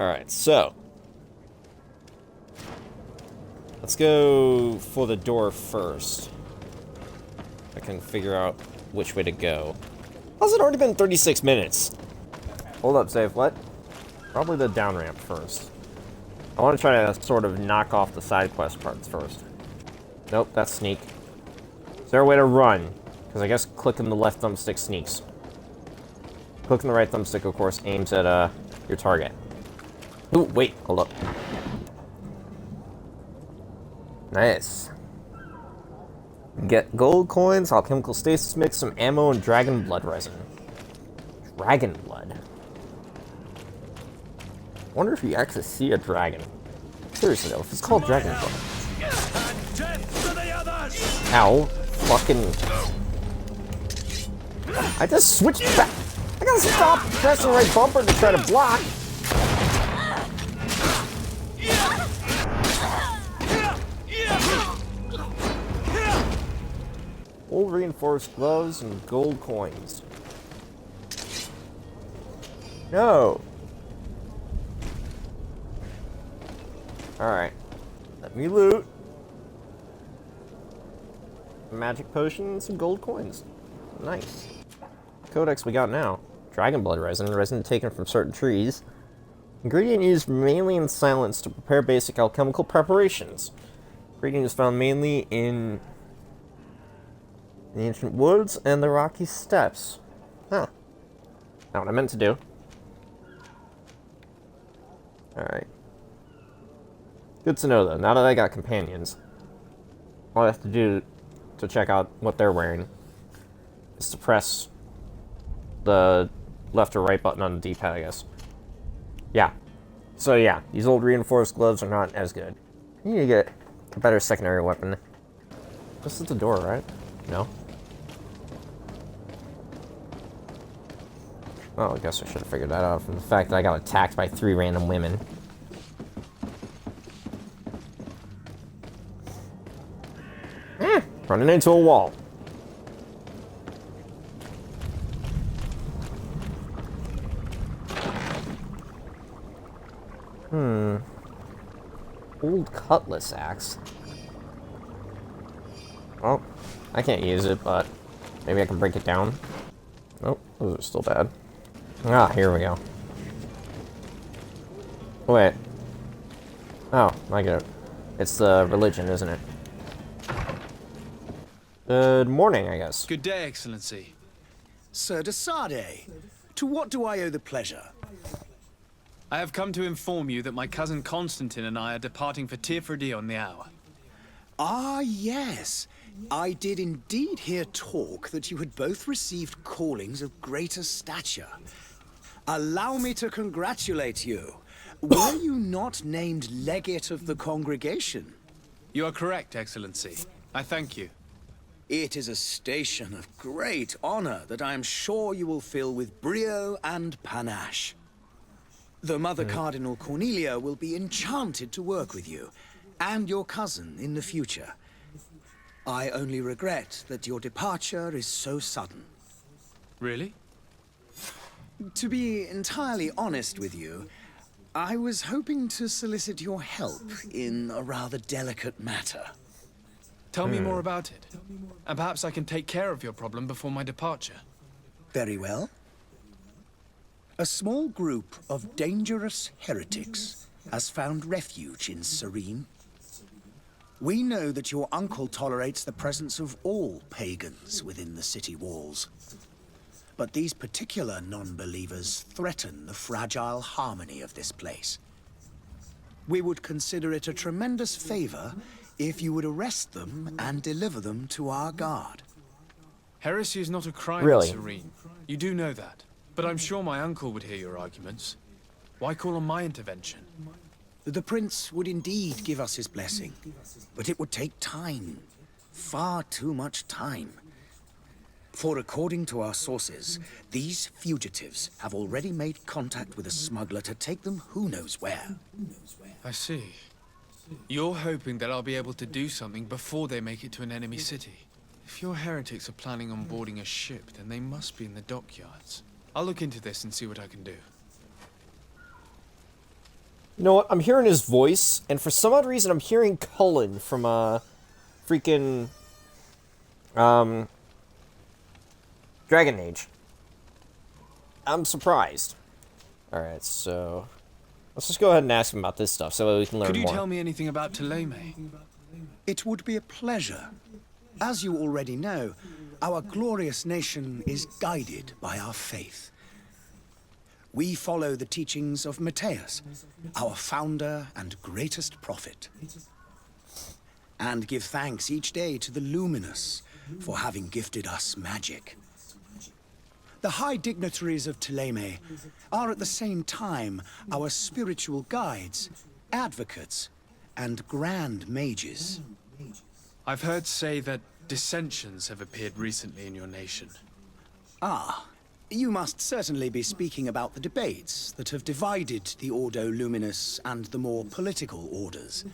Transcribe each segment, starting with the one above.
Alright, so. Let's go for the door first. I can figure out which way to go. How's it already been 36 minutes? Hold up, save. What? Probably the down ramp first. I want to try to sort of knock off the side quest parts first. Nope, that's sneak. Is there a way to run? Because I guess clicking the left thumbstick sneaks. Clicking the right thumbstick, of course, aims at your target. Ooh, wait, hold up. Nice. Get gold coins, alchemical stasis mix, some ammo, and dragon blood resin. Dragon blood. I wonder if you actually see a dragon. Seriously though, if it's called dragon blood. Ow. Fucking. I just switched back. I gotta stop pressing the right bumper to try to block. Old reinforced gloves and gold coins. No. Alright. Let me loot. Magic potions and gold coins. Nice. Codex we got now. Dragon blood resin. Resin taken from certain trees. Ingredient used mainly in silence to prepare basic alchemical preparations. Ingredient is found mainly in the ancient woods and the rocky steppes. Huh. Not what I meant to do. Alright. Good to know, though. Now that I got companions, all I have to do to check out what they're wearing is to press the left or right button on the D-pad, I guess. Yeah. So, yeah. These old reinforced gloves are not as good. You need to get a better secondary weapon. This is the door, right? No? Oh, I guess I should have figured that out from the fact that I got attacked by 3 random women. Running into a wall. Old cutlass axe. Well, I can't use it, but maybe I can break it down. Nope, those are still bad. Ah, here we go. Wait. Oh, I get it. It's the religion, isn't it? Good morning, I guess. Good day, Excellency. Sir de Sardet, to what do I owe the pleasure? I have come to inform you that my cousin Constantine and I are departing for Tirfredi on the hour. Ah, yes. I did indeed hear talk that you had both received callings of greater stature. Allow me to congratulate you. Were you not named legate of the congregation? You are correct, Excellency. I thank you. It is a station of great honor that I am sure you will fill with brio and panache. The Mother Cardinal Cornelia will be enchanted to work with you, and your cousin in the future. I only regret that your departure is so sudden. Really? To be entirely honest with you, I was hoping to solicit your help in a rather delicate matter. Tell me more about it, and perhaps I can take care of your problem before my departure. Very well. A small group of dangerous heretics has found refuge in Serene. We know that your uncle tolerates the presence of all pagans within the city walls. But these particular non-believers threaten the fragile harmony of this place. We would consider it a tremendous favor if you would arrest them and deliver them to our guard. Heresy is not a crime, Really? Serene. You do know that. But I'm sure my uncle would hear your arguments. Why call on my intervention? The prince would indeed give us his blessing, but it would take time. Far too much time. For according to our sources, these fugitives have already made contact with a smuggler to take them who knows where. I see. You're hoping that I'll be able to do something before they make it to an enemy city. If your heretics are planning on boarding a ship, then they must be in the dockyards. I'll look into this and see what I can do. You know what? I'm hearing his voice, and for some odd reason, I'm hearing Cullen from freaking Dragon Age. I'm surprised. All right, so let's just go ahead and ask him about this stuff so we can learn more. Could you tell me anything about Thélème? It would be a pleasure. As you already know, our glorious nation is guided by our faith. We follow the teachings of Matthias, our founder and greatest prophet, and give thanks each day to the Luminous for having gifted us magic. The high dignitaries of Thélème are at the same time our spiritual guides, advocates, and grand mages. I've heard say that dissensions have appeared recently in your nation. Ah, you must certainly be speaking about the debates that have divided the Ordo Luminous and the more political orders.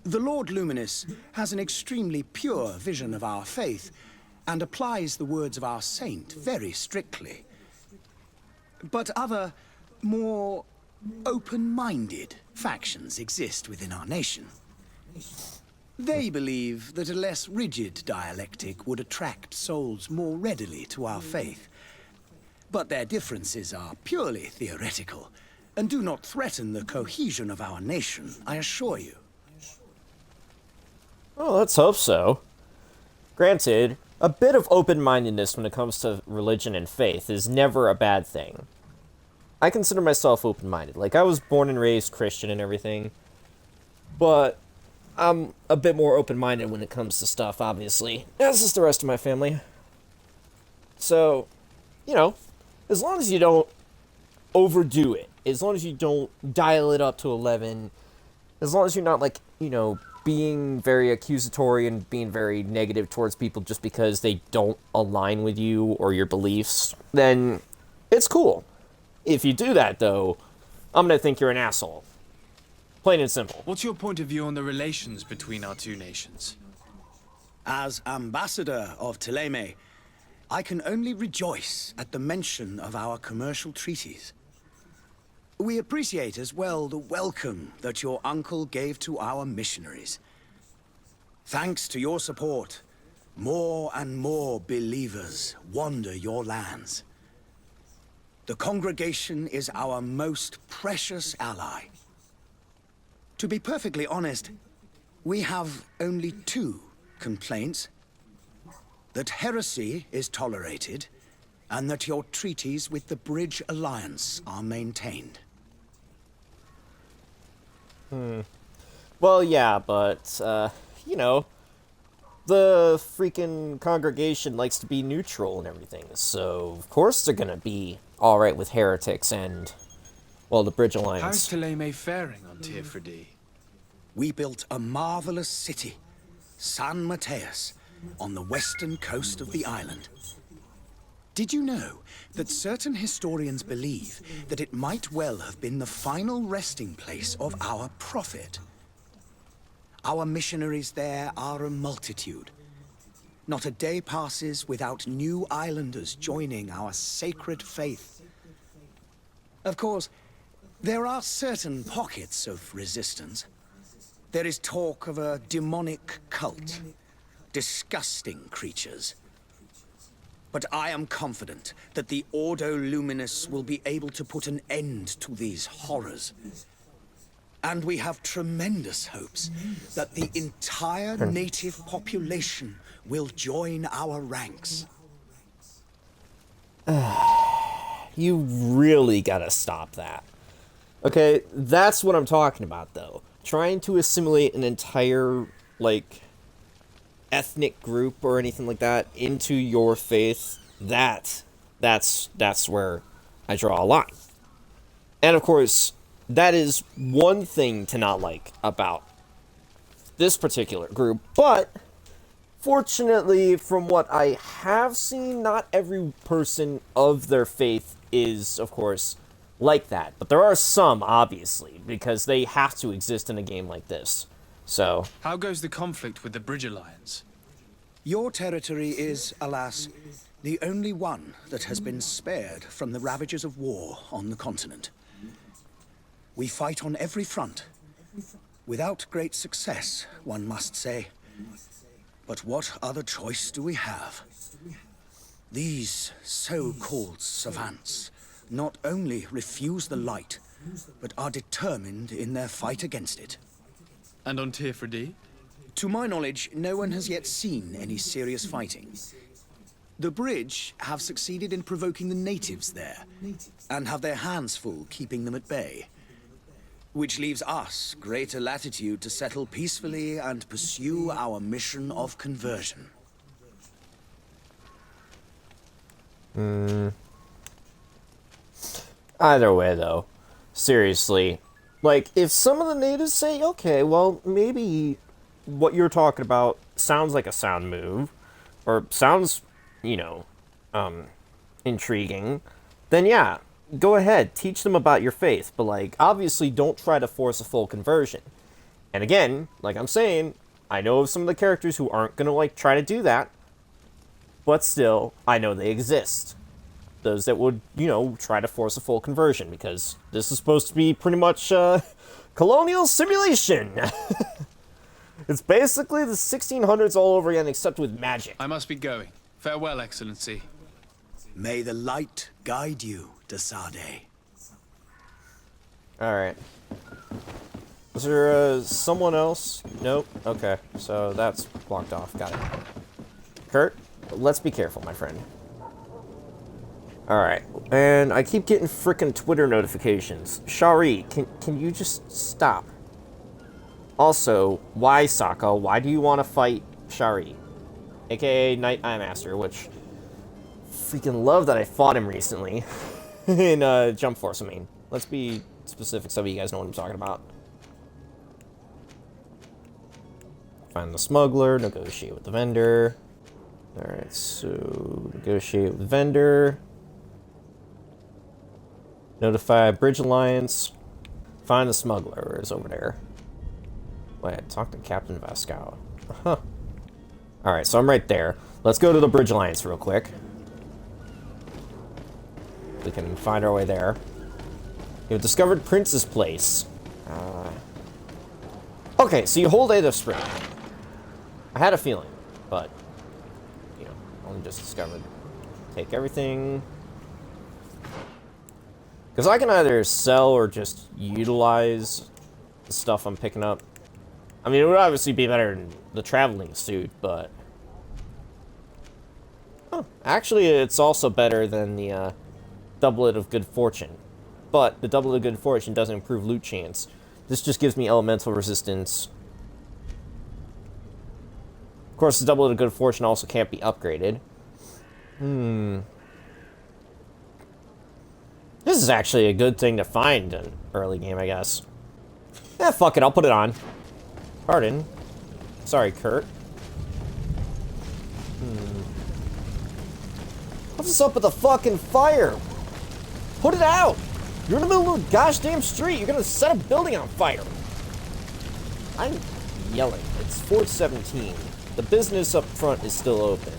The Lord Luminous has an extremely pure vision of our faith and applies the words of our saint very strictly. But other, more open-minded factions exist within our nation. They believe that a less rigid dialectic would attract souls more readily to our faith. But their differences are purely theoretical, and do not threaten the cohesion of our nation, I assure you. Well, let's hope so. Granted, a bit of open-mindedness when it comes to religion and faith is never a bad thing. I consider myself open-minded. Like, I was born and raised Christian and everything, but I'm a bit more open-minded when it comes to stuff, obviously, as is the rest of my family. So, you know, as long as you don't overdo it, as long as you don't dial it up to 11, as long as you're not, like, you know, being very accusatory and being very negative towards people just because they don't align with you or your beliefs, then it's cool. If you do that, though, I'm gonna think you're an asshole. Plain and simple. What's your point of view on the relations between our two nations? As ambassador of Thélème, I can only rejoice at the mention of our commercial treaties. We appreciate as well the welcome that your uncle gave to our missionaries. Thanks to your support, more and more believers wander your lands. The congregation is our most precious ally. To be perfectly honest, we have only two complaints. That heresy is tolerated, and that your treaties with the Bridge Alliance are maintained. Well, yeah, but, you know, the freaking congregation likes to be neutral and everything, so of course they're gonna be alright with heretics and, well, the Bridge Alliance. How's Thélème faring on Tier We built a marvelous city, San Matthias, on the western coast of the island. Did you know that certain historians believe that it might well have been the final resting place of our prophet? Our missionaries there are a multitude. Not a day passes without new islanders joining our sacred faith. Of course, there are certain pockets of resistance. There is talk of a demonic cult. Disgusting creatures. But I am confident that the Ordo Luminous will be able to put an end to these horrors. And we have tremendous hopes that the entire native population will join our ranks. You really gotta stop that. Okay, that's what I'm talking about, though. Trying to assimilate an entire, like, ethnic group or anything like that into your faith, that's where I draw a line. And of course, that is one thing to not like about this particular group, but fortunately, from what I have seen, not every person of their faith is, of course, like that. But there are some, obviously, because they have to exist in a game like this. So, How goes the conflict with the Bridge Alliance? Your territory is, alas, the only one that has been spared from the ravages of war on the continent. We fight on every front. Without great success, one must say. But what other choice do we have? These so-called savants not only refuse the light, but are determined in their fight against it. And on Tirfredi? To my knowledge, no one has yet seen any serious fighting. The bridge have succeeded in provoking the natives there, and have their hands full keeping them at bay. Which leaves us greater latitude to settle peacefully and pursue our mission of conversion. Either way, though, seriously, like, if some of the natives say, okay, well, maybe what you're talking about sounds like a sound move, or sounds, you know, intriguing, then yeah, go ahead, teach them about your faith, but, like, obviously don't try to force a full conversion. And again, like I'm saying, I know of some of the characters who aren't gonna, like, try to do that, but still, I know they exist. Those that would, you know, try to force a full conversion, because this is supposed to be pretty much, colonial simulation! It's basically the 1600s all over again, except with magic. I must be going. Farewell, Excellency. May the light guide you, de Sardet. Alright. Was there, someone else? Nope. Okay, so that's blocked off. Got it. Kurt, let's be careful, my friend. Alright, and I keep getting frickin' Twitter notifications. Shari, can you just stop? Also, why, Sokka? Why do you want to fight Shari? AKA Night Eye Master, which... freaking love that I fought him recently. In, Jump Force, I mean. Let's be specific so you guys know what I'm talking about. Find the smuggler, negotiate with the vendor. Alright, so... negotiate with the vendor. Notify Bridge Alliance. Find the smuggler, is over there. Wait, talk to Captain Vascow. Huh. Alright, so I'm right there. Let's go to the Bridge Alliance real quick. We can find our way there. You've discovered Prince's Place. Okay, so you hold Ada Spring. I had a feeling, but, you know, only just discovered. Take everything. Because I can either sell or just utilize the stuff I'm picking up. I mean, it would obviously be better than the traveling suit, but... oh, actually, it's also better than the Doublet of Good Fortune. But the Doublet of Good Fortune doesn't improve loot chance. This just gives me elemental resistance. Of course, the Doublet of Good Fortune also can't be upgraded. This is actually a good thing to find in early game, I guess. Eh, fuck it, I'll put it on. Pardon. Sorry, Kurt. What's up with the fucking fire? Put it out! You're in the middle of a gosh damn street. You're gonna set a building on fire. I'm yelling. It's 4:17. The business up front is still open.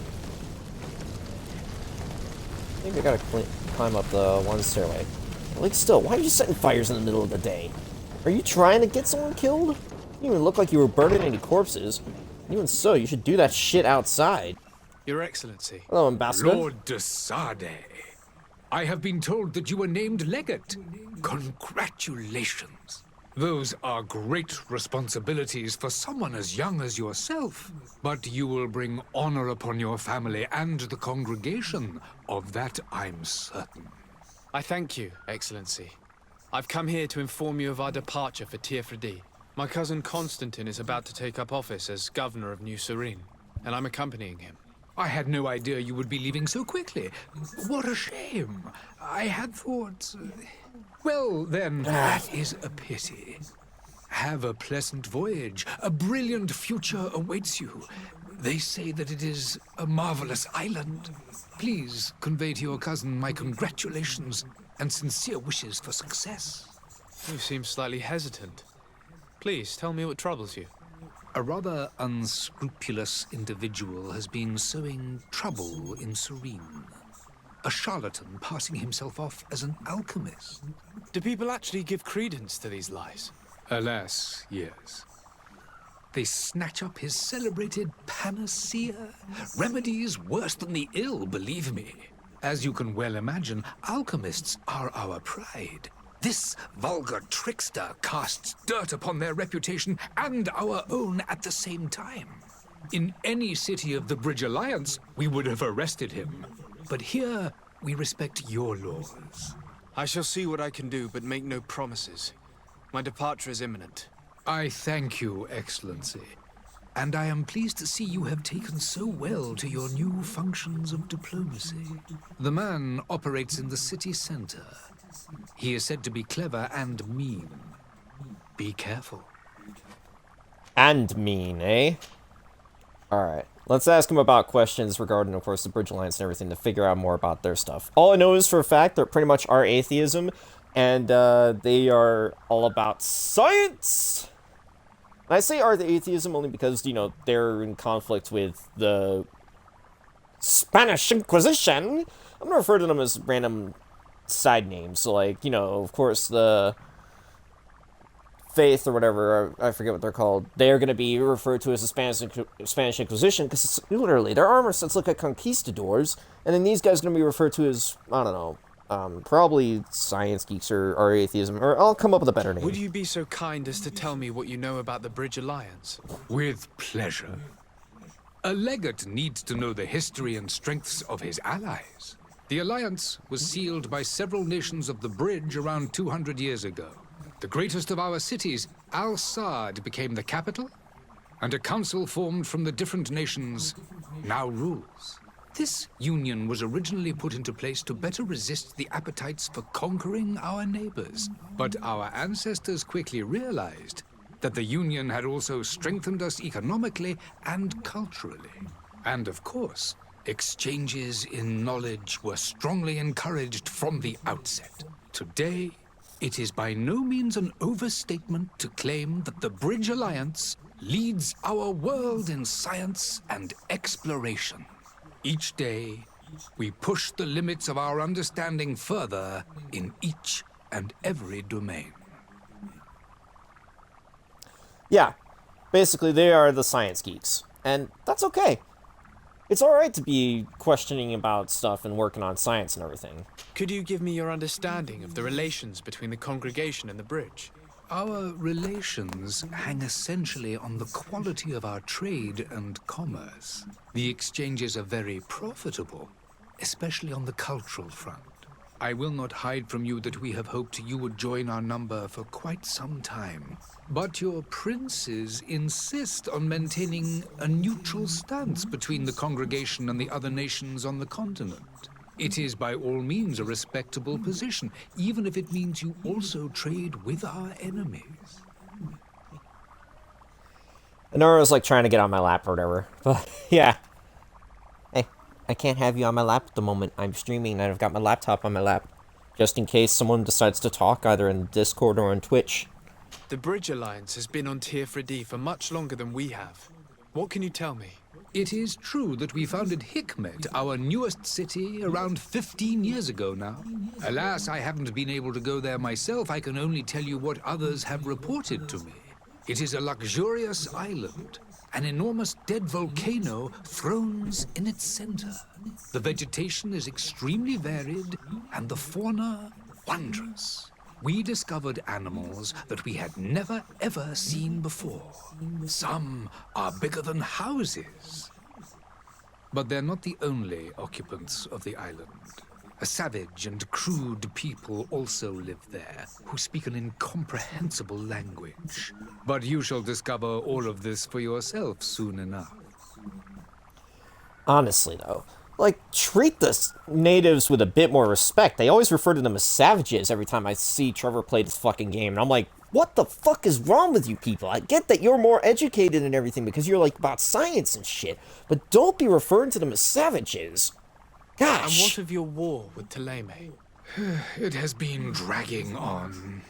I think I gotta climb up the one stairway. Like, still, why are you setting fires in the middle of the day? Are you trying to get someone killed? You didn't even look like you were burning any corpses. Even so, you should do that shit outside. Your Excellency. Hello, Ambassador. Lord de Sardet, I have been told that you were named legate. Congratulations. Those are great responsibilities for someone as young as yourself. But you will bring honor upon your family and the congregation. Of that, I'm certain. I thank you, Excellency. I've come here to inform you of our departure for Tirfredi. My cousin Constantine is about to take up office as governor of New Serene, and I'm accompanying him. I had no idea you would be leaving so quickly. What a shame. I had thought... well, then, that is a pity. Have a pleasant voyage. A brilliant future awaits you. They say that it is a marvelous island. Please convey to your cousin my congratulations and sincere wishes for success. You seem slightly hesitant. Please, tell me what troubles you. A rather unscrupulous individual has been sowing trouble in Serene. a charlatan passing himself off as an alchemist. Do people actually give credence to these lies? Alas, yes. They snatch up his celebrated panacea, remedies worse than the ill, believe me. As you can well imagine, alchemists are our pride. This vulgar trickster casts dirt upon their reputation and our own at the same time. In any city of the Bridge Alliance, we would have arrested him. But here, we respect your laws. I shall see what I can do, but make no promises. My departure is imminent. I thank you, Excellency. And I am pleased to see you have taken so well to your new functions of diplomacy. The man operates in the city center. He is said to be clever and mean. Be careful. And mean, eh? Alright. Let's ask him about questions regarding, of course, the Bridge Alliance and everything to figure out more about their stuff. All I know is for a fact they're pretty much our atheism, and they are all about science! And I say our atheism only because, you know, they're in conflict with the Spanish Inquisition. I'm gonna refer to them as random side names. So, like, you know, of course, the Faith or whatever, I forget what they're called, they're gonna be referred to as the Spanish Inquisition, because literally, their armor sets look like conquistadors, and then these guys are gonna be referred to as, I don't know, probably science geeks or atheism, or I'll come up with a better name. Would you be so kind as to tell me what you know about the Bridge Alliance? With pleasure. A legate needs to know the history and strengths of his allies. The alliance was sealed by several nations of the Bridge around 200 years ago. The greatest of our cities, Sardet, became the capital, and a council formed from the different nations now rules. This union was originally put into place to better resist the appetites for conquering our neighbors. But our ancestors quickly realized that the union had also strengthened us economically and culturally. And of course, exchanges in knowledge were strongly encouraged from the outset. Today, it is by no means an overstatement to claim that the Bridge Alliance leads our world in science and exploration. Each day, we push the limits of our understanding further in each and every domain. Yeah, basically they are the science geeks, and that's okay. It's alright to be questioning about stuff and working on science and everything. Could you give me your understanding of the relations between the congregation and the Bridge? Our relations hang essentially on the quality of our trade and commerce. The exchanges are very profitable, especially on the cultural front. I will not hide from you that we have hoped you would join our number for quite some time. But your princes insist on maintaining a neutral stance between the congregation and the other nations on the continent. It is by all means a respectable position, even if it means you also trade with our enemies. Anora's like trying to get on my lap or whatever, but yeah. Hey, I can't have you on my lap at the moment. I'm streaming and I've got my laptop on my lap, just in case someone decides to talk either in Discord or on Twitch. The Bridge Alliance has been on Teer for much longer than we have. What can you tell me? It is true that we founded Hikmet, our newest city, around 15 years ago now. Alas, I haven't been able to go there myself. I can only tell you what others have reported to me. It is a luxurious island. An enormous dead volcano thrones in its center. The vegetation is extremely varied, and the fauna wondrous. We discovered animals that we had never ever seen before. Some are bigger than houses. But they're not the only occupants of the island. A savage and crude people also live there, who speak an incomprehensible language. But you shall discover all of this for yourself soon enough. Honestly, though, like, treat the natives with a bit more respect. They always refer to them as savages every time I see Trevor play this fucking game. And I'm like, what the fuck is wrong with you people? I get that you're more educated and everything because you're, like, about science and shit. But don't be referring to them as savages. Gosh. And what of your war with Thélème? It has been dragging on.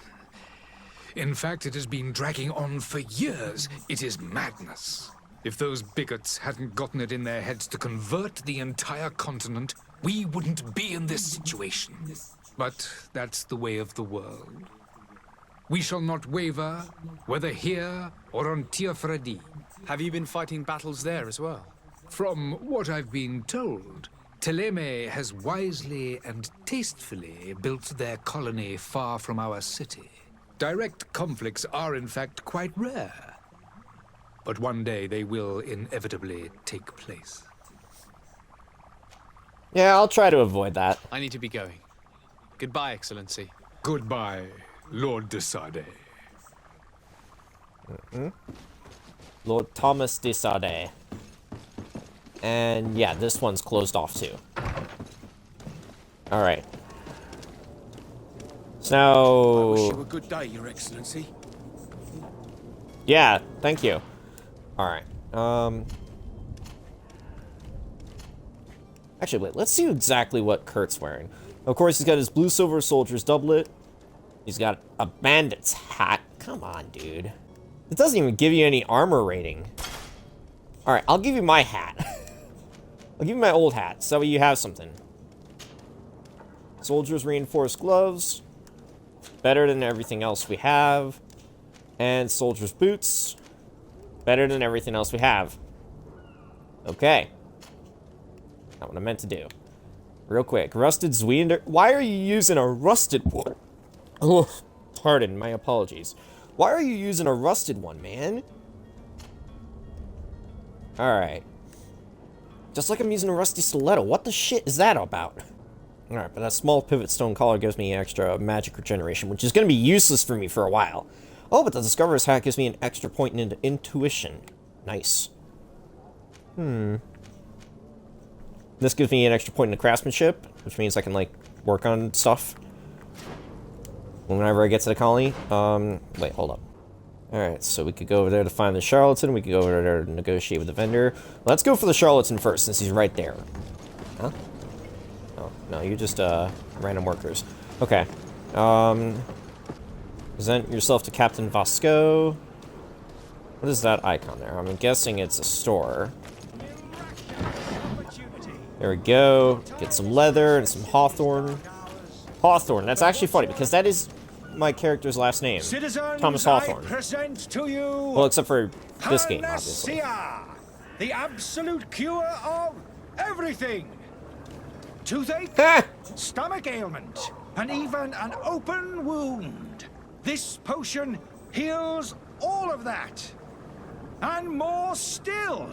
In fact, it has been dragging on for years. It is madness. If those bigots hadn't gotten it in their heads to convert the entire continent, we wouldn't be in this situation. But that's the way of the world. We shall not waver, whether here or on Tiafredi. Have you been fighting battles there as well? From what I've been told, Teleme has wisely and tastefully built their colony far from our city. Direct conflicts are in fact quite rare. But one day they will inevitably take place. Yeah, I'll try to avoid that. I need to be going. Goodbye, Excellency. Goodbye, Lord de Sardet. Lord Thomas de Sardet. And yeah, this one's closed off too. Alright. So I wish you a good day, Your Excellency. yeah, thank you. Alright. Actually, wait, let's see exactly what Kurt's wearing. Of course, he's got his blue silver soldier's doublet. He's got a bandit's hat. Come on, dude. It doesn't even give you any armor rating. Alright, I'll give you my hat. I'll give you my old hat, so you have something. Soldier's reinforced gloves. Better than everything else we have. And soldier's boots. Better than everything else we have. Okay. Not what I meant to do. Real quick. Rusted Zweender. Why are you using a rusted one? Oh, pardon, my apologies. Why are you using a rusted one, man? Alright. Just like I'm using a rusty stiletto. What the shit is that about? Alright, but that small pivot stone collar gives me extra magic regeneration, which is going to be useless for me for a while. Oh, but the Discoverer's hat gives me an extra point into intuition. Nice. This gives me an extra point into craftsmanship, which means I can, like, work on stuff whenever I get to the colony. Wait, hold up. Alright, so we could go over there to find the charlatan. We could go over there to negotiate with the vendor. Let's go for the charlatan first, since he's right there. Huh? Oh, no, you're just, random workers. Okay. Present yourself to Captain Vasco. What is that icon there? I'm guessing it's a store. There we go. Get some leather and some hawthorn. Hawthorn. That's actually funny because that is my character's last name. Citizens, Thomas Hawthorne. I present to you Well, except for this game, obviously. Panacea, the absolute cure of everything. Toothache, Ah! stomach ailment, and even an open wound. This potion heals all of that. And more still.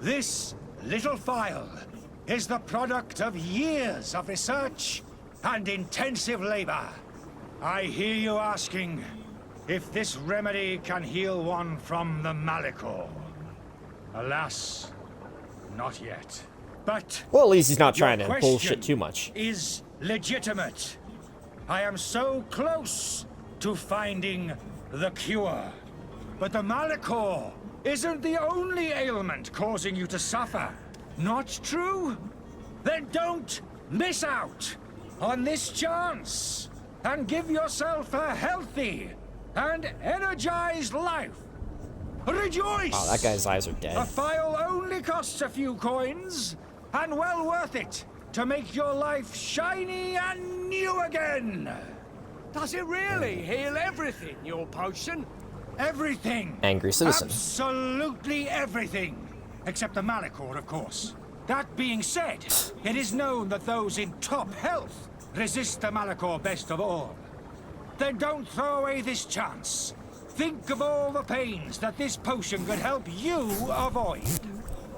This little phial is the product of years of research and intensive labor. I hear you asking if this remedy can heal one from the Malicor. Alas, not yet. But Well, at least he's not trying your to bullshit question too much. is legitimate. I am so close to finding the cure. But the Malicor isn't the only ailment causing you to suffer. Not true? Then don't miss out on this chance and give yourself a healthy and energized life. Rejoice! Wow, that guy's eyes are A dead. file only costs a few coins, and well worth it to make your life shiny and new again. Does it really heal everything, your potion? Everything. Angry citizen. Absolutely everything. Except the Malicor, of course. That being said, it is known that those in top health resist the Malicor best of all. Then don't throw away this chance. Think of all the pains that this potion could help you avoid.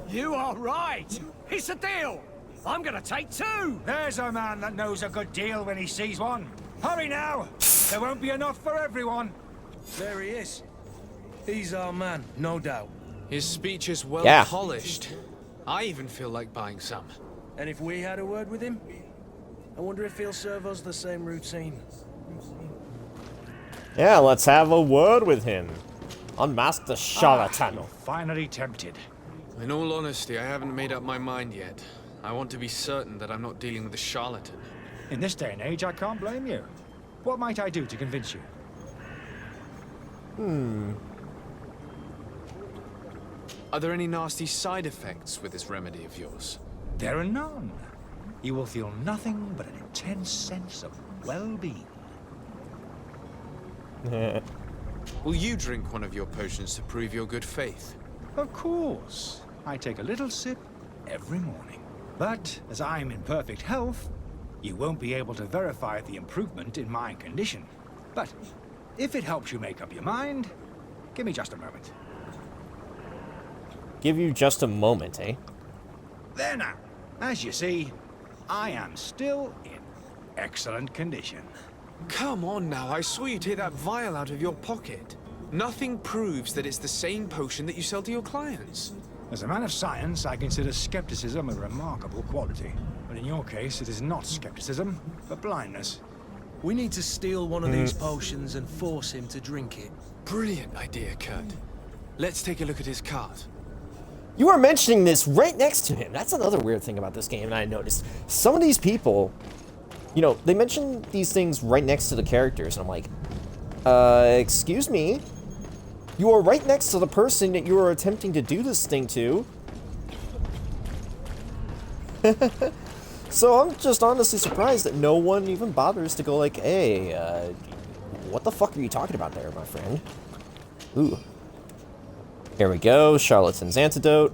You are right. It's a deal. I'm gonna take two. There's a man that knows a good deal when he sees one. Hurry now. There won't be enough for everyone. There he is. He's our man, no doubt. His speech is well Yeah. polished. I even feel like buying some. And if we had a word with him, I wonder if he'll serve us the same routine. Yeah, let's have a word with him. Unmask the charlatan. Finally tempted. In all honesty, I haven't made up my mind yet. I want to be certain that I'm not dealing with a charlatan. In this day and age, I can't blame you. What might I do to convince you? Are there any nasty side effects with this remedy of yours? There are none. you will feel nothing but an intense sense of well-being. Will you drink one of your potions to prove your good faith? Of course. I take a little sip every morning. But as I'm in perfect health, you won't be able to verify the improvement in my condition. But if it helps you make up your mind, give me just a moment. Give you just a moment, eh? There now. As you see, I am still in excellent condition. Come on now, I saw you take that vial out of your pocket. Nothing proves that it's the same potion that you sell to your clients. As a man of science, I consider skepticism a remarkable quality. But in your case, it is not skepticism, but blindness. We need to steal one of these potions and force him to drink it. Brilliant idea, Kurt. Let's take a look at his cart. You are mentioning this right next to him. That's another weird thing about this game, and I noticed. Some of these people, you know, they mention these things right next to the characters, and I'm like, excuse me? You are right next to the person that you are attempting to do this thing to. So I'm just honestly surprised that no one even bothers to go like, hey, what the fuck are you talking about there, my friend? Ooh. Here we go, Charlatan's Antidote.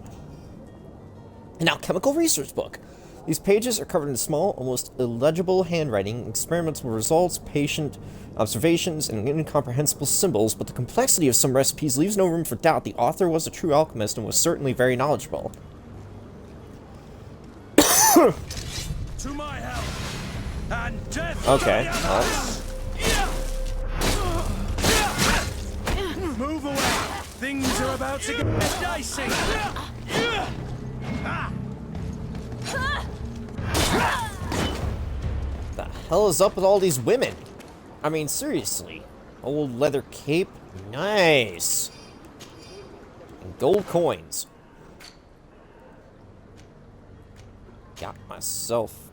And now, Chemical Research Book. These pages are covered in small, almost illegible handwriting, experimental results, patient observations, and incomprehensible symbols, but the complexity of some recipes leaves no room for doubt the author was a true alchemist and was certainly very knowledgeable. To my help! And death! Okay. Move away! Things are about to get dicey! The hell is up with all these women? I mean, seriously. Old leather cape? Nice. And gold coins. Got myself...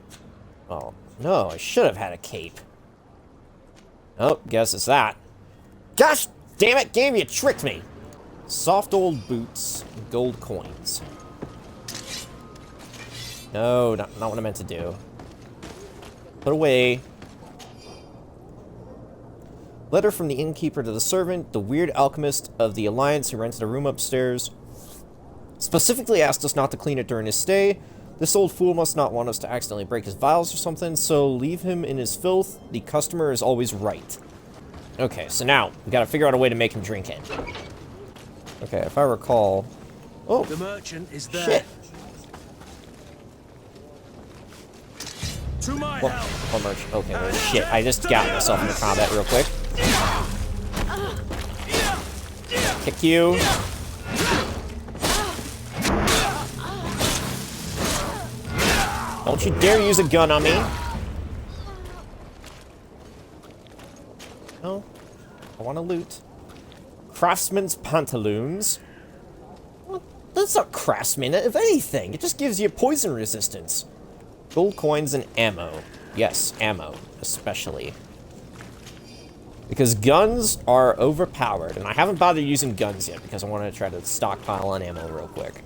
Oh, no, I should have had a cape. Oh, guess it's that. Gosh damn it, game, you tricked me! Soft old boots, gold coins. No, not what I meant to do. Put away. Letter from the innkeeper to the servant, the weird alchemist of the Alliance who rented a room upstairs. Specifically asked us not to clean it during his stay. This old fool must not want us to accidentally break his vials or something, so leave him in his filth. The customer is always right. Okay, so now, we gotta figure out a way to make him drink it. Okay, if I recall... Oh, The merchant is there. shit. To my Well, help! oh, merch. Okay, well, shit. I just got myself into combat real quick. Kick you. Don't you dare use a gun on me. No. I want to loot. Craftsman's pantaloons. Well, that's not craftsman. If anything, it just gives you poison resistance. Gold coins and ammo. Yes, ammo, especially. Because guns are overpowered, and I haven't bothered using guns yet because I want to try to stockpile on ammo real quick.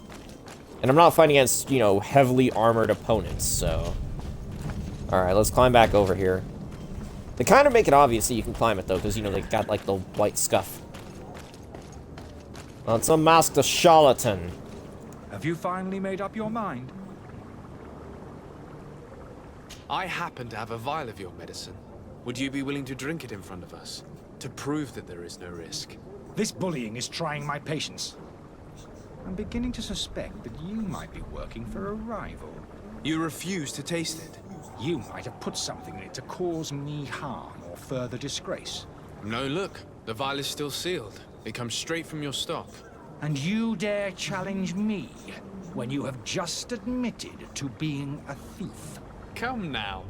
And I'm not fighting against, you know, heavily armored opponents, so... Alright, let's climb back over here. They kind of make it obvious that you can climb it, though, because, you know, they got, like, the white scuff. Let's unmask the charlatan. Have you finally made up your mind? I happen to have a vial of your medicine. Would you be willing to drink it in front of us? To prove that there is no risk? This bullying is trying my patience. I'm beginning to suspect that you might be working for a rival. You refuse to taste it? You might have put something in it to cause me harm or further disgrace. No, look. The vial is still sealed. It comes straight from your stock. And you dare challenge me when you have just admitted to being a thief? Come now.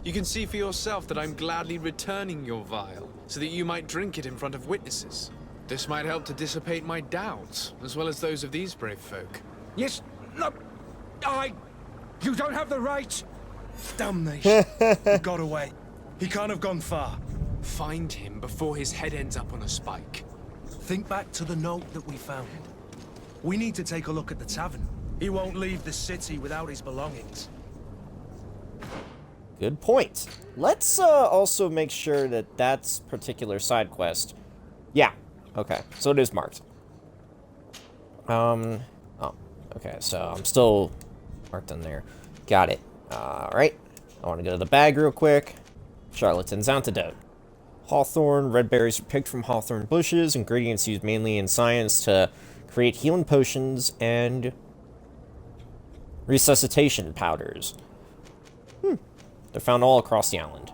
You can see for yourself that I'm gladly returning your vial, so that you might drink it in front of witnesses. This might help to dissipate my doubts, as well as those of these brave folk. Yes, no, you don't have the right. Damnation. He got away. He can't have gone far. Find him before his head ends up on a spike. Think back to the note that we found. We need to take a look at the tavern. He won't leave the city without his belongings. Good point. Let's also make sure that that's particular side quest. Yeah. Okay. So it is marked. Oh. Okay. So I'm still marked on there. Got it. All right. I want to go to the bag real quick. Charlatan's antidote. Hawthorn. Red berries are picked from hawthorn bushes. Ingredients used mainly in science to create healing potions and resuscitation powders. They're found all across the island.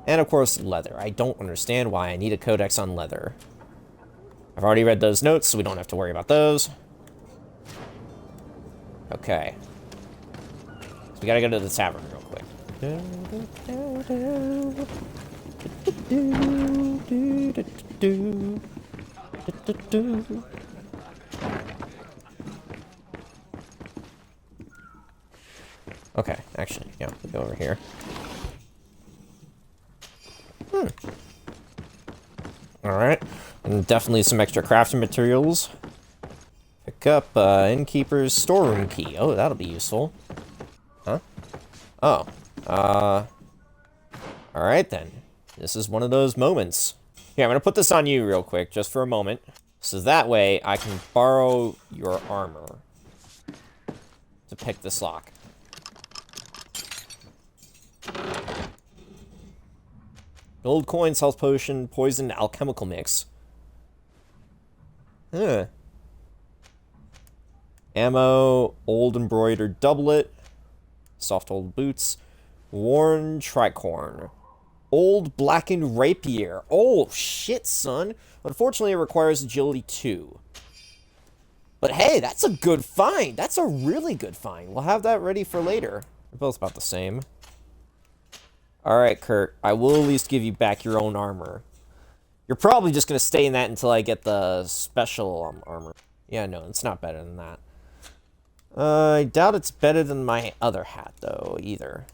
And of course, leather. I don't understand why I need a codex on leather. I've already read those notes, so we don't have to worry about those. Okay. So we gotta go to the tavern real quick. Okay, actually, yeah, we'll go over here. Alright, and definitely some extra crafting materials. Pick up innkeeper's storeroom key. Oh, that'll be useful. Huh? Oh. Alright then. This is one of those moments. Here, I'm gonna put this on you real quick, just for a moment. So that way, I can borrow your armor to pick this lock. Gold coins, health potion, poison, alchemical mix. Huh. Ammo, old embroidered doublet, soft old boots, worn tricorn, old blackened rapier. Oh, shit, son. Unfortunately, it requires agility 2. But hey, that's a good find. That's a really good find. We'll have that ready for later. They're both about the same. Alright, Kurt. I will at least give you back your own armor. You're probably just going to stay in that until I get the special armor. Yeah, no, it's not better than that. I doubt it's better than my other hat, though, either.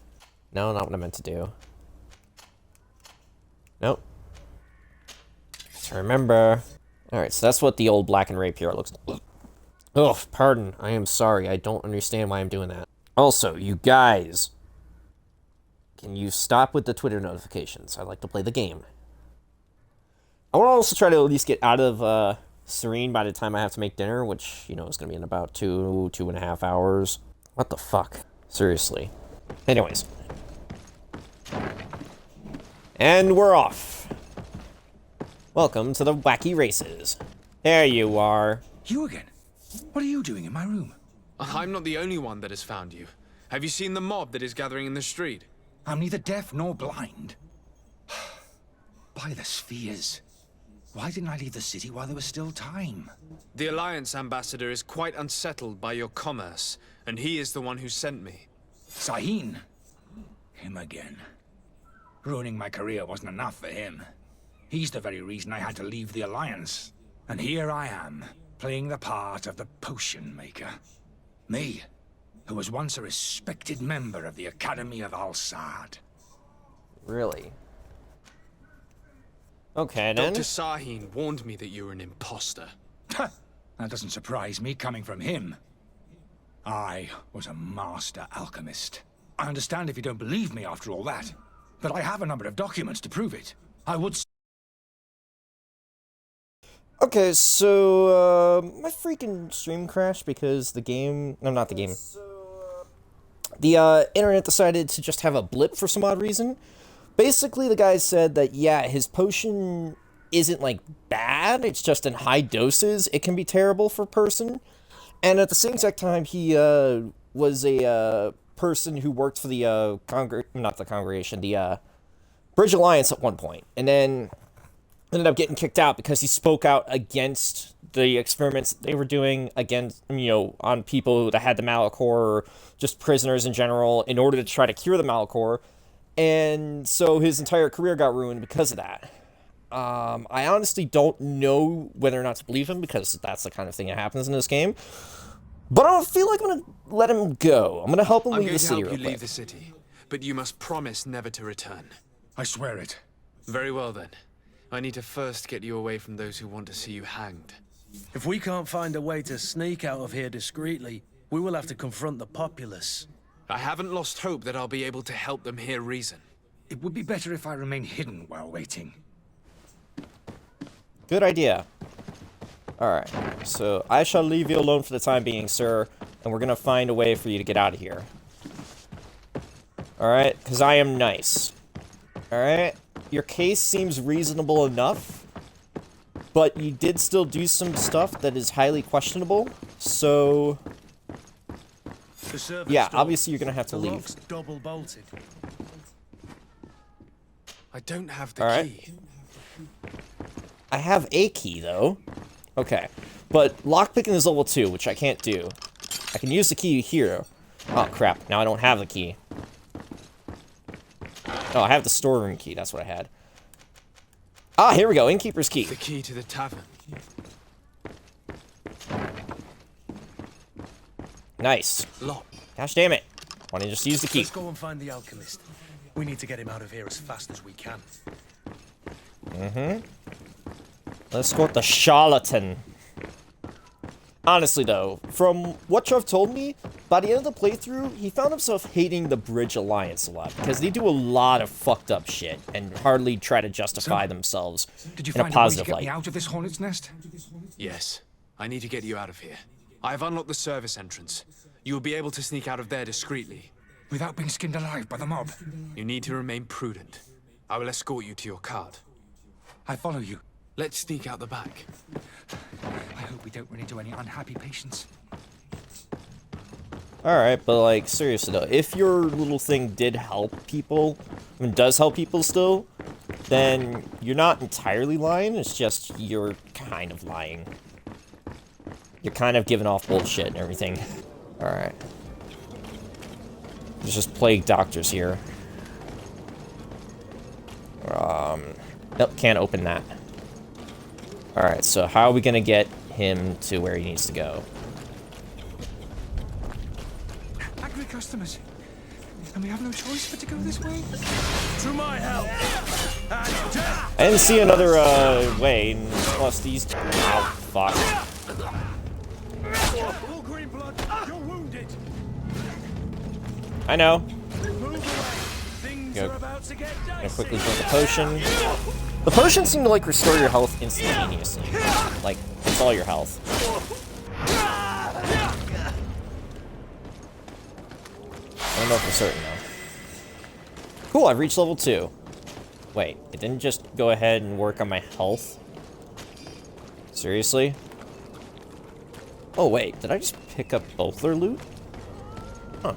No, not what I meant to do. Nope. Just remember. Alright, so that's what the old blackened rapier looks like. Oh, pardon. I am sorry. I don't understand why I'm doing that. Also, you guys, can you stop with the Twitter notifications? I like to play the game. I want to also try to at least get out of Serene by the time I have to make dinner, which, you know, is going to be in about 2.5 hours. What the fuck? Seriously. Anyways. And we're off. Welcome to the wacky races. There you are. You again? What are you doing in my room? I'm not the only one that has found you. Have you seen the mob that is gathering in the street? I'm neither deaf nor blind. By the spheres. Why didn't I leave the city while there was still time? The Alliance ambassador is quite unsettled by your commerce, and he is the one who sent me. Serene? Him again. Ruining my career wasn't enough for him. He's the very reason I had to leave the Alliance. And here I am, playing the part of the potion maker. Me, who was once a respected member of the Academy of Al-Sad. Really? Okay, then. Dr. Sahin warned me that you were an imposter. That doesn't surprise me coming from him. I was a master alchemist. I understand if you don't believe me after all that, but I have a number of documents to prove it. I would... Okay, so, my freaking stream crashed because the game... No, not the game. The, internet decided to just have a blip for some odd reason. Basically, the guy said that, yeah, his potion isn't, like, bad. It's just in high doses. It can be terrible for a person. And at the same exact time, he, was a, person who worked for the, not the congregation, the, Bridge Alliance at one point. And then ended up getting kicked out because he spoke out against the experiments they were doing against, you know, on people that had the Malachor, or just prisoners in general, in order to try to cure the Malachor. And so his entire career got ruined because of that. I honestly don't know whether or not to believe him, because that's the kind of thing that happens in this game. But I don't feel like I'm going to let him go. I'm going to help him leave the city real quick. I'm going to help you leave the city, but you must promise never to return. I swear it. Very well then. I need to first get you away from those who want to see you hanged. If we can't find a way to sneak out of here discreetly, we will have to confront the populace. I haven't lost hope that I'll be able to help them hear reason. It would be better if I remain hidden while waiting. Good idea. Alright, so I shall leave you alone for the time being, sir, and we're gonna find a way for you to get out of here. Alright, because I am nice. Alright? Your case seems reasonable enough, but you did still do some stuff that is highly questionable, so... yeah, obviously you're gonna have to leave. Double bolted. I don't have the key. I have a key, though. Okay. But lockpicking is level 2, which I can't do. I can use the key here. Oh, crap. Now I don't have the key. Oh, I have the storeroom key. That's what I had. Ah, here we go. Innkeeper's key. The key to the tavern. Nice. Lock. Gosh damn it. Why don't you just use the key? Let's go and find the alchemist. We need to get him out of here as fast as we can. Mm-hmm. Let's go with the Charlatan. Honestly, though, from what Trev told me, by the end of the playthrough, he found himself hating the Bridge Alliance a lot, because they do a lot of fucked up shit, and hardly try to justify themselves Did you in a find a way to positive get light. me out of this hornet's nest? Yes. I need to get you out of here. I have unlocked the service entrance. You will be able to sneak out of there discreetly. Without being skinned alive by the mob? You need to remain prudent. I will escort you to your cart. I follow you. Let's sneak out the back. I hope we don't run into any unhappy patients. Alright, but like, seriously though, if your little thing did help people, I mean, does help people still, then you're not entirely lying, it's just you're kind of lying. You're kind of giving off bullshit and everything. Alright. There's just plague doctors here. Nope, can't open that. Alright, so how are we gonna get him to where he needs to go? Angry customers. And we have no choice but to go this way? To my help! I didn't see another, way, and plus these... Ow, fuck. All green blood, you're wounded! I know. Move away! Things Go. are about to get Gonna dicey! quickly drink the potion. The potions seem to, like, restore your health instantaneously. Like, it's all your health. I don't know for certain, though. Cool, I've reached level 2. Wait, it didn't just go ahead and work on my health? Seriously? Oh, wait, did I just pick up both their loot? Huh.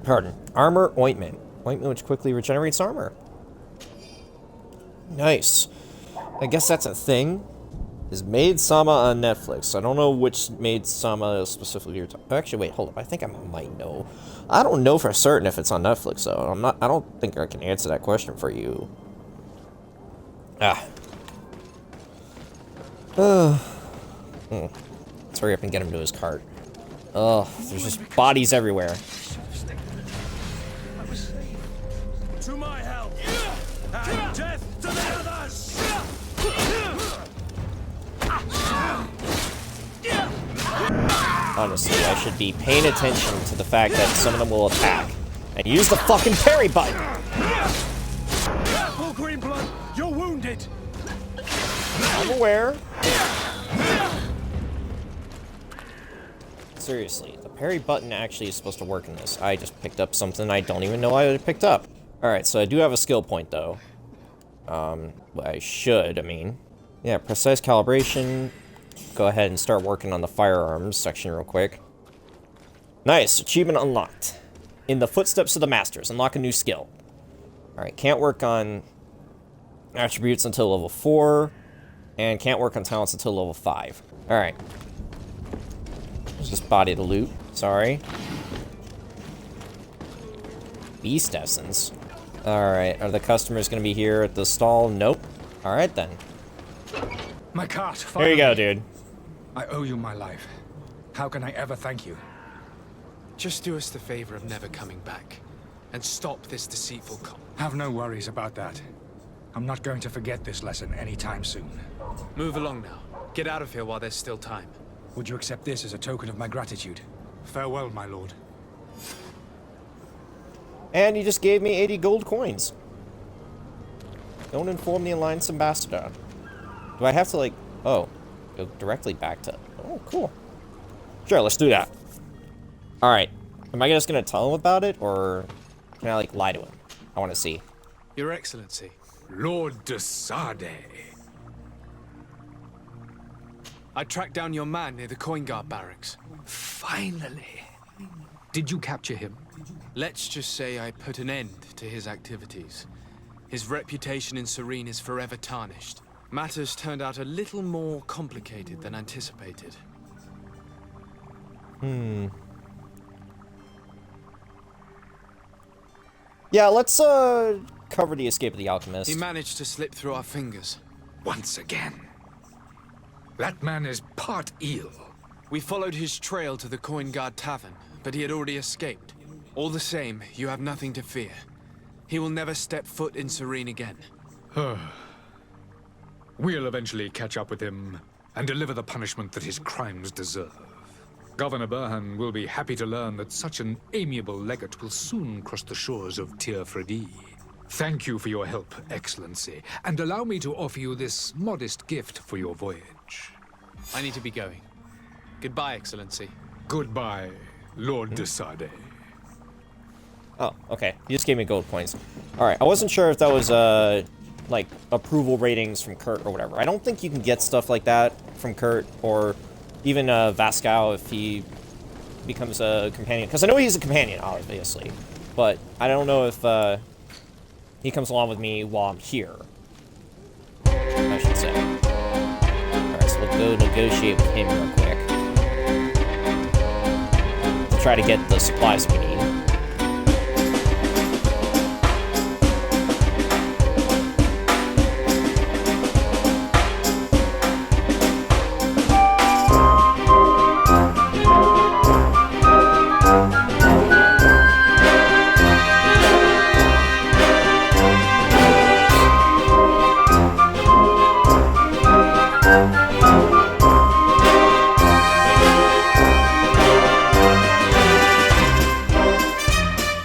Pardon. Armor ointment. Ointment which quickly regenerates armor. Nice. I guess that's a thing. Is Maid Sama on Netflix? I don't know which Maid Sama specifically you're talking. Actually, wait, hold up. I think I might know. I don't know for certain if it's on Netflix though. I don't think I can answer that question for you. Let's hurry up and get him to his cart. Ugh, there's just bodies everywhere. To my help! And death to the others! Honestly, I should be paying attention to the fact that some of them will attack. And use the fucking parry button! All green blood, you're wounded! I'm aware. Seriously, the parry button actually is supposed to work in this. I just picked up something I don't even know I picked up. Alright, so I do have a skill point, though. Well, I should, I mean. Yeah, precise calibration. Go ahead and start working on the firearms section real quick. Nice, achievement unlocked. In the footsteps of the masters, unlock a new skill. Alright, can't work on attributes until level 4. And can't work on talents until level 5. Alright. There's this body to loot. Sorry. Beast essence. Alright, are the customers gonna be here at the stall? Nope. Alright then. My cart. There you go, dude. I owe you my life. How can I ever thank you? Just do us the favor of never coming back. And stop this deceitful con. Have no worries about that. I'm not going to forget this lesson anytime soon. Move along now. Get out of here while there's still time. Would you accept this as a token of my gratitude? Farewell, my lord. And you just gave me 80 gold coins. Don't inform the Alliance Ambassador. Do I have to, like... Oh. Go directly back to... Oh, cool. Sure, let's do that. Alright. Am I just gonna tell him about it, or... Can I, like, lie to him? I want to see. Your Excellency. Lord de Sardet. I tracked down your man near the Coin Guard barracks. Finally. Did you capture him? Let's just say I put an end to his activities. His reputation in Serene is forever tarnished. Matters turned out a little more complicated than anticipated. Yeah, let's, cover the escape of the alchemist. He managed to slip through our fingers. Once again. That man is part eel. We followed his trail to the Coin Guard Tavern, but he had already escaped. All the same, you have nothing to fear. He will never step foot in Serene again. We'll eventually catch up with him and deliver the punishment that his crimes deserve. Governor Burhan will be happy to learn that such an amiable legate will soon cross the shores of Tir Fredi. Thank you for your help, Excellency, and allow me to offer you this modest gift for your voyage. I need to be going. Goodbye, Excellency. Goodbye, Lord de Sardet. Oh, okay. You just gave me gold points. Alright, I wasn't sure if that was, like, approval ratings from Kurt or whatever. I don't think you can get stuff like that from Kurt, or even, Vascal if he becomes a companion. Because I know he's a companion, obviously. But I don't know if, he comes along with me while I'm here. I should say. Alright, so we'll go negotiate with him real quick. To try to get the supplies we need.